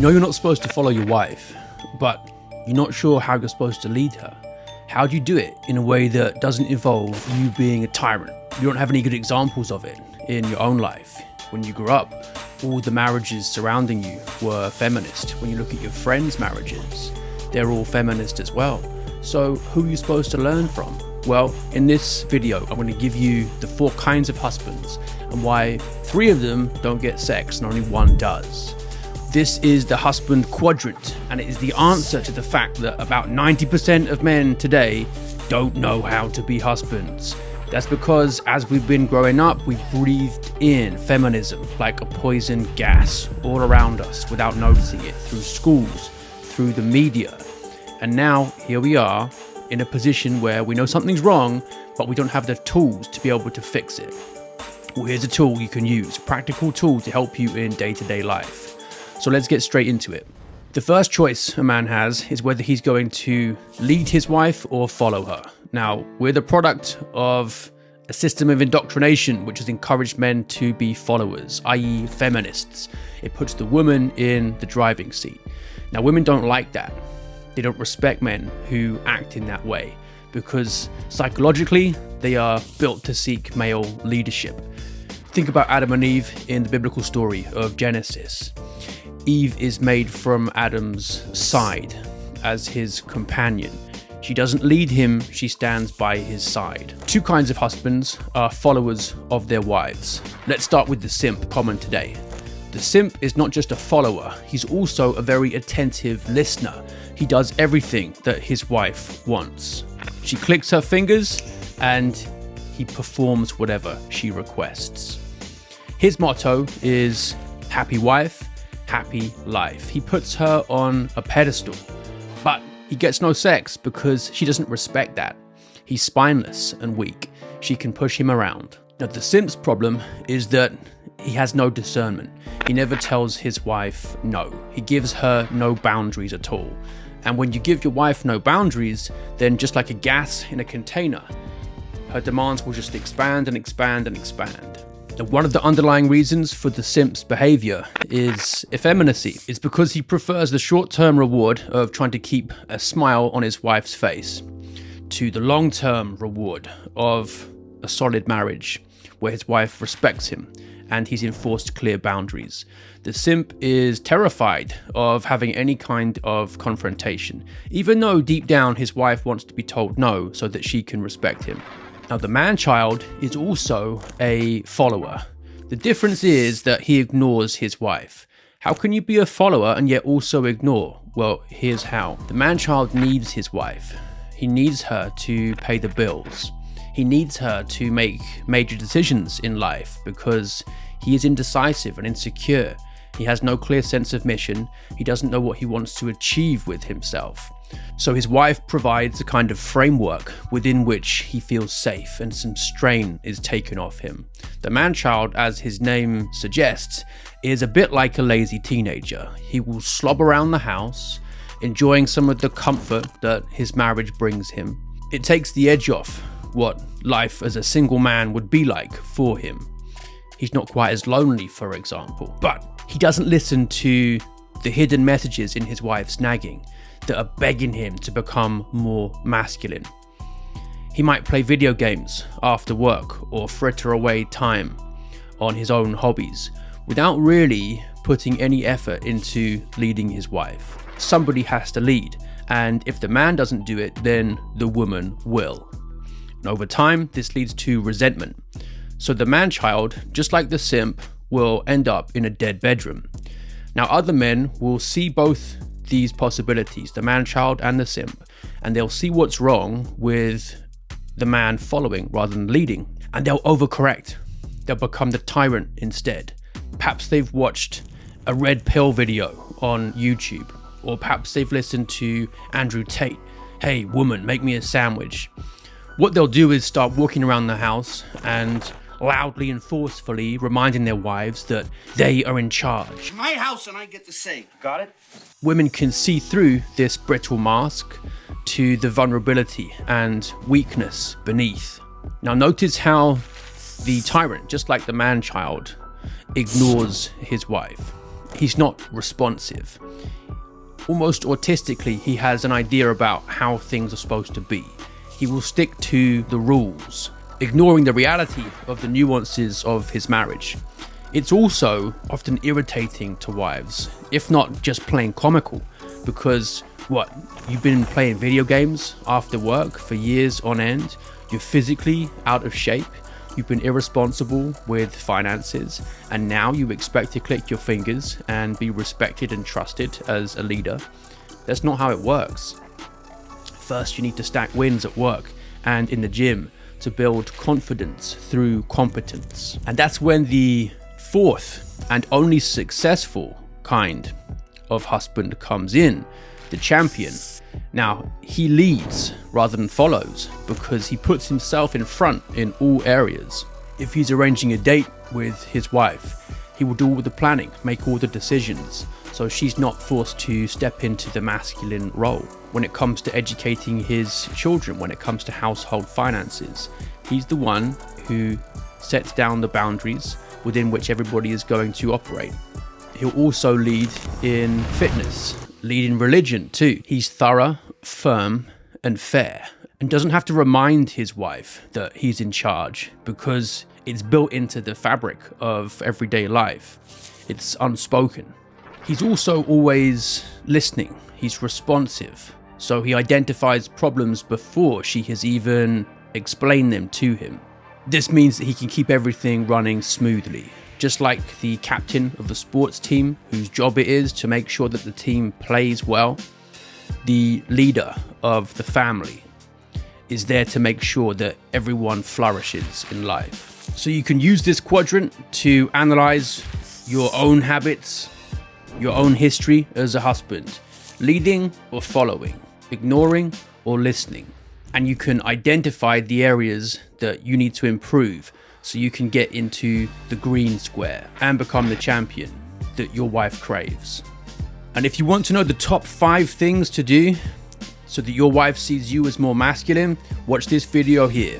know you're not supposed to follow your wife, but you're not sure how you're supposed to lead her. How do you do it in a way that doesn't involve you being a tyrant? You don't have any good examples of it in your own life. When you grew up, all the marriages surrounding you were feminist. When you look at your friends' marriages, they're all feminist as well. So who are you supposed to learn from? Well, in this video, I'm going to give you the 4 kinds of husbands and why 3 of them don't get sex and only 1 does. This is the Husband Quadrant, and it is the answer to the fact that about 90% of men today don't know how to be husbands. That's because as we've been growing up, we've breathed in feminism like a poison gas all around us without noticing it, through schools, through the media. And now here we are in a position where we know something's wrong, but we don't have the tools to be able to fix it. Well, here's a tool you can use, a practical tool to help you in day-to-day life. So let's get straight into it. The first choice a man has is whether he's going to lead his wife or follow her. Now, we're the product of a system of indoctrination which has encouraged men to be followers, i.e. feminists. It puts the woman in the driving seat. Now, women don't like that. They don't respect men who act in that way because psychologically they are built to seek male leadership. Think about Adam and Eve in the biblical story of Genesis. Eve is made from Adam's side as his companion. She doesn't lead him, she stands by his side. 2 kinds of husbands are followers of their wives. Let's start with the simp, common today. The simp is not just a follower, he's also a very attentive listener. He does everything that his wife wants. She clicks her fingers and he performs whatever she requests. His motto is happy wife, happy life. He puts her on a pedestal, but he gets no sex because she doesn't respect that. He's spineless and weak. She can push him around. Now, the simp's problem is that he has no discernment. He never tells his wife no. He gives her no boundaries at all. And when you give your wife no boundaries, then just like a gas in a container, her demands will just expand and expand and expand. Now, one of the underlying reasons for the simp's behavior is effeminacy. It's because he prefers the short-term reward of trying to keep a smile on his wife's face to the long-term reward of a solid marriage where his wife respects him and he's enforced clear boundaries. The simp is terrified of having any kind of confrontation, even though deep down his wife wants to be told no so that she can respect him. Now, the man-child is also a follower. The difference is that he ignores his wife. How can you be a follower and yet also ignore? Well, here's how. The man-child needs his wife. He needs her to pay the bills. He needs her to make major decisions in life because he is indecisive and insecure. He has no clear sense of mission. He doesn't know what he wants to achieve with himself. So his wife provides a kind of framework within which he feels safe and some strain is taken off him. The man-child, as his name suggests, is a bit like a lazy teenager. He will slob around the house, enjoying some of the comfort that his marriage brings him. It takes the edge off what life as a single man would be like for him. He's not quite as lonely, for example, but he doesn't listen to the hidden messages in his wife's nagging that are begging him to become more masculine. He might play video games after work or fritter away time on his own hobbies without really putting any effort into leading his wife. Somebody has to lead, and if the man doesn't do it, then the woman will. And over time, this leads to resentment. So the man-child, just like the simp, will end up in a dead bedroom. Now, other men will see both these possibilities, the man-child and the simp, and they'll see what's wrong with the man following rather than leading, and they'll overcorrect. They'll become the tyrant instead. Perhaps they've watched a red pill video on YouTube, or perhaps they've listened to Andrew Tate. Hey, woman, make me a sandwich. What they'll do is start walking around the house and loudly and forcefully reminding their wives that they are in charge. My house and I get to say. Got it? Women can see through this brittle mask to the vulnerability and weakness beneath. Now notice how the tyrant, just like the man-child, ignores his wife. he's not responsive. Almost autistically, he has an idea about how things are supposed to be. He will stick to the rules, ignoring the reality of the nuances of his marriage. It's also often irritating to wives, if not just plain comical, because you've been playing video games after work for years on end, you're physically out of shape, you've been irresponsible with finances, and now you expect to click your fingers and be respected and trusted as a leader. That's not how it works. First, you need to stack wins at work and in the gym to build confidence through competence. And that's when the fourth and only successful kind of husband comes in, the champion. Now, he leads rather than follows because he puts himself in front in all areas. If he's arranging a date with his wife, he will do all the planning, make all the decisions, so she's not forced to step into the masculine role. When it comes to educating his children, when it comes to household finances, he's the one who sets down the boundaries within which everybody is going to operate. He'll also lead in fitness, lead in religion too. He's thorough, firm, and fair, and doesn't have to remind his wife that he's in charge because it's built into the fabric of everyday life. It's unspoken. He's also always listening. He's responsive, so he identifies problems before she has even explained them to him. This means that he can keep everything running smoothly. Just like the captain of the sports team, whose job it is to make sure that the team plays well, the leader of the family is there to make sure that everyone flourishes in life. So you can use this quadrant to analyze your own habits, your own history as a husband, leading or following, ignoring or listening. And you can identify the areas that you need to improve so you can get into the green square and become the champion that your wife craves. And if you want to know the top 5 things to do so that your wife sees you as more masculine, watch this video here.